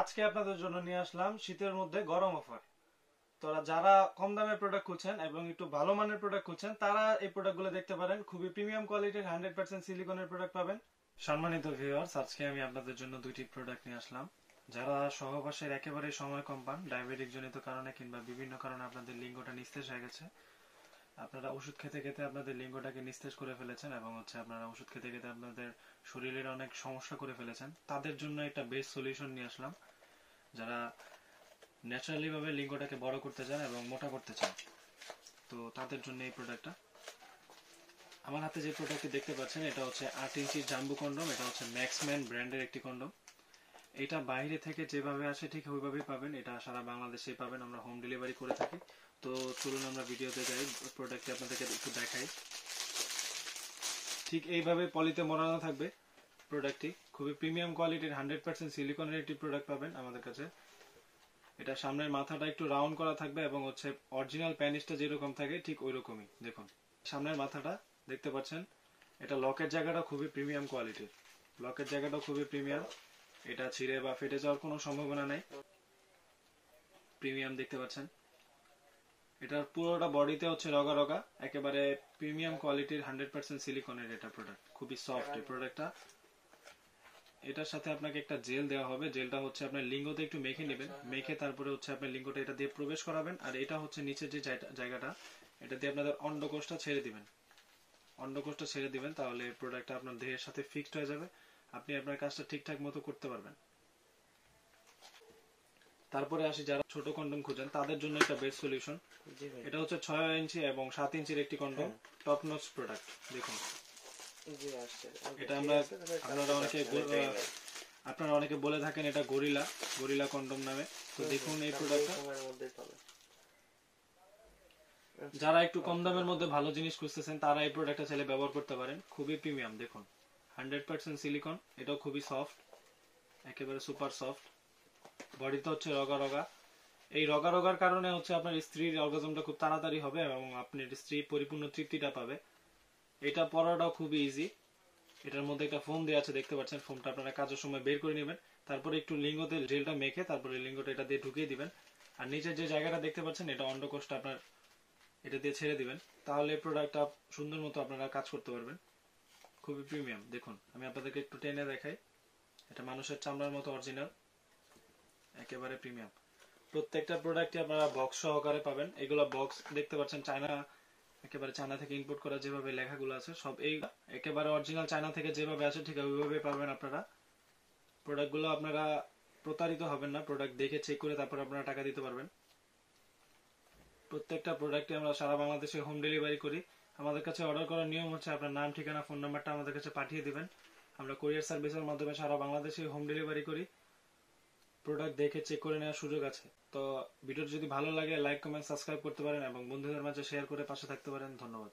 আজকে আপনাদের জন্য নিয়ে আসলাম শীতের মধ্যে গরম অফার। তোরা যারা কম দামের প্রোডাক্ট খুঁজছেন এবং একটু ভালো মানের প্রোডাক্ট খুঁজছেন তারা এই প্রোডাক্টগুলো দেখতে পারেন। খুবই প্রিমিয়াম কোয়ালিটির 100% সিলিকনের প্রোডাক্ট পাবেন। সম্মানিত ভিউয়ার্স, আজকে আমি আপনাদের জন্য দুইটি প্রোডাক্ট নিয়ে আসলাম। যারা সহবাসের একেবারে সময় কম পান, ডায়াবেটিক জনিত কারণে কিংবা বিভিন্ন কারণে আপনাদের লিঙ্গটা নিস্তেজ হয়ে গেছে, আপনারা ওষুধ খেতে খেতে আপনাদের লিঙ্গটাকে নিস্তেজ করে ফেলেছেন এবং আপনারা ওষুধ খেতে খেতে আপনাদের শরীরের অনেক সমস্যা করে ফেলেছেন, তাদের জন্য একটা বেস্ট সলিউশন নিয়ে আসলাম। যারা ন্যাচারালি ভাবে লিঙ্গটাকে বড় করতে চান এবং মোটা করতে চান, তো তাদের জন্য এই প্রোডাক্টটা। আমার হাতে যে প্রোডাক্টটি দেখতে পাচ্ছেন এটা হচ্ছে 8 ইঞ্চির জাম্বু কন্ডম। এটা হচ্ছে ম্যাক্সম্যান ব্র্যান্ডের একটি কন্ডম। এটা বাইরে থেকে যেভাবে আসে ঠিক ওইভাবেই পাবেন, এটা সারা বাংলাদেশেই পাবেন, আমরা হোম ডেলিভারি করে থাকি। তো চলুন আমরা ভিডিওতে যাই, প্রোডাক্টটি আপনাদেরকে একটু দেখাই। ঠিক এইভাবে পলিতে মোড়ানো থাকবে প্রোডাক্টটি। খুবই প্রিমিয়াম কোয়ালিটির 100% সিলিকনের একটি প্রোডাক্ট পাবেন আমাদের কাছে। এটা সামনের মাথাটা একটু রাউন্ড করা থাকবে এবং অরিজিনাল প্যানিসটা যেরকম থাকে ঠিক ওই রকমই। দেখুন সামনের মাথাটা দেখতে পাচ্ছেন, এটা লকের জায়গাটা খুবই প্রিমিয়াম কোয়ালিটির। লকের জায়গাটা খুবই প্রিমিয়াম, এটা ছিঁড়ে বা ফেটে যাওয়ার কোনো সম্ভাবনা নেই। প্রিমিয়াম দেখতে পাচ্ছেন, এটার পুরোটা বডিতে রগা রগা, একেবারে প্রিমিয়াম কোয়ালিটির 100% সিলিকনের এটা প্রোডাক্ট। খুবই সফট এই প্রোডাক্টটা। এটার সাথে আপনাকে একটা জেল দেওয়া হবে। জেলটা আপনার লিঙ্গতে একটু মেখে নেবেন, মেখে তারপরে আপনার লিঙ্গটা এটা দিয়ে প্রবেশ করাবেন। আর এটা নিচের যে জায়গাটা, এটা দিয়ে আপনাদের অন্ডকোষটা ছেড়ে দিবেন। অন্ডকোষটা ছেড়ে দিবেন, তাহলে প্রোডাক্টটা আপনার দেহের সাথে ফিক্সড হয়ে যাবে, আপনি আপনার কাজটা ঠিকঠাক মতো করতে পারবেন। তারপরে আসি যারা ছোট কন্ডম খুঁজেন তাদের জন্য একটা বেস্ট সলিউশন। এটা 6 ইঞ্চি এবং 7 ইঞ্চির একটি কন্ডম, টপ নচ প্রোডাক্ট। দেখুন এটা আপনারা অনেকে বলে থাকেন এটা গরিলা কন্ডম নামে। তো দেখুন এই প্রোডাক্টটা, যারা একটু কম দামের মধ্যে ভালো জিনিস খুঁজতেছেন তারা এই প্রোডাক্টটা চাইলে ব্যবহার করতে পারেন। খুবই প্রিমিয়াম, দেখুন 100% সিলিকন, এটাও খুবই সফট, একেবারে সুপার সফট। বডিতে রগা রগা, এই রগা রগার কারণে আপনার স্ত্রীর অর্গাজমটা খুব তাড়াতাড়ি হবে এবং আপনার স্ত্রী পরিপূর্ণ তৃপ্তিটা পাবে। এটা পরাটাও খুবই ইজি। এটার মধ্যে একটা ফোম দেওয়া আছে, দেখতে পাচ্ছেন। ফোমটা আপনারা কাজের সময় বের করে নেবেন, তারপরে একটু লিঙ্গতে জেলটা মেখে তারপরে লিঙ্গটা এটা দিয়ে ঢুকিয়ে দিবেন। আর নিচের যে জায়গাটা দেখতে পাচ্ছেন, এটা অন্ডকোষটা আপনার এটা দিয়ে ছেড়ে দিবেন, তাহলে প্রোডাক্টটা সুন্দর মতো আপনারা কাজ করতে পারবেন। খুবই প্রিমিয়াম। দেখুন আমি আপনাদেরকে একটু টেনে দেখাই, এটা মানুষের চামড়ার মতো অরিজিনাল, একেবারে প্রিমিয়াম। প্রত্যেকটা প্রোডাক্টই আপনারা বক্স সহকারে পাবেন। এগুলো বক্স দেখতে পাচ্ছেন একেবারে চায়না থেকে ইম্পোর্ট করা যেভাবে লেখাগুলো আছে সব এই একেবারে অরিজিনাল চায়না থেকে যেভাবে আছে ঠিক ওইভাবে পাবেন আপনারা। প্রোডাক্টগুলো আপনারা প্রতারিত হবেন না, প্রোডাক্ট দেখে চেক করে তারপর আপনারা টাকা দিতে পারবেন। প্রত্যেকটা প্রোডাক্টে আমরা সারা বাংলাদেশে হোম ডেলিভারি করি। আমাদের কাছে অর্ডার করার নিয়ম আপনার নাম, ঠিকানা, ফোন নাম্বারটা আমাদের কাছে পাঠিয়ে দিবেন। আমরা কুরিয়ার সার্ভিসের মাধ্যমে সারা বাংলাদেশে হোম ডেলিভারি করি। প্রোডাক্ট দেখে চেক করে নেওয়ার সুযোগ আছে। তো ভিডিওটি যদি ভালো লাগে লাইক, কমেন্ট, সাবস্ক্রাইব করতে পারেন এবং বন্ধুদের মাঝে শেয়ার করে পাশে থাকতে পারেন। ধন্যবাদ।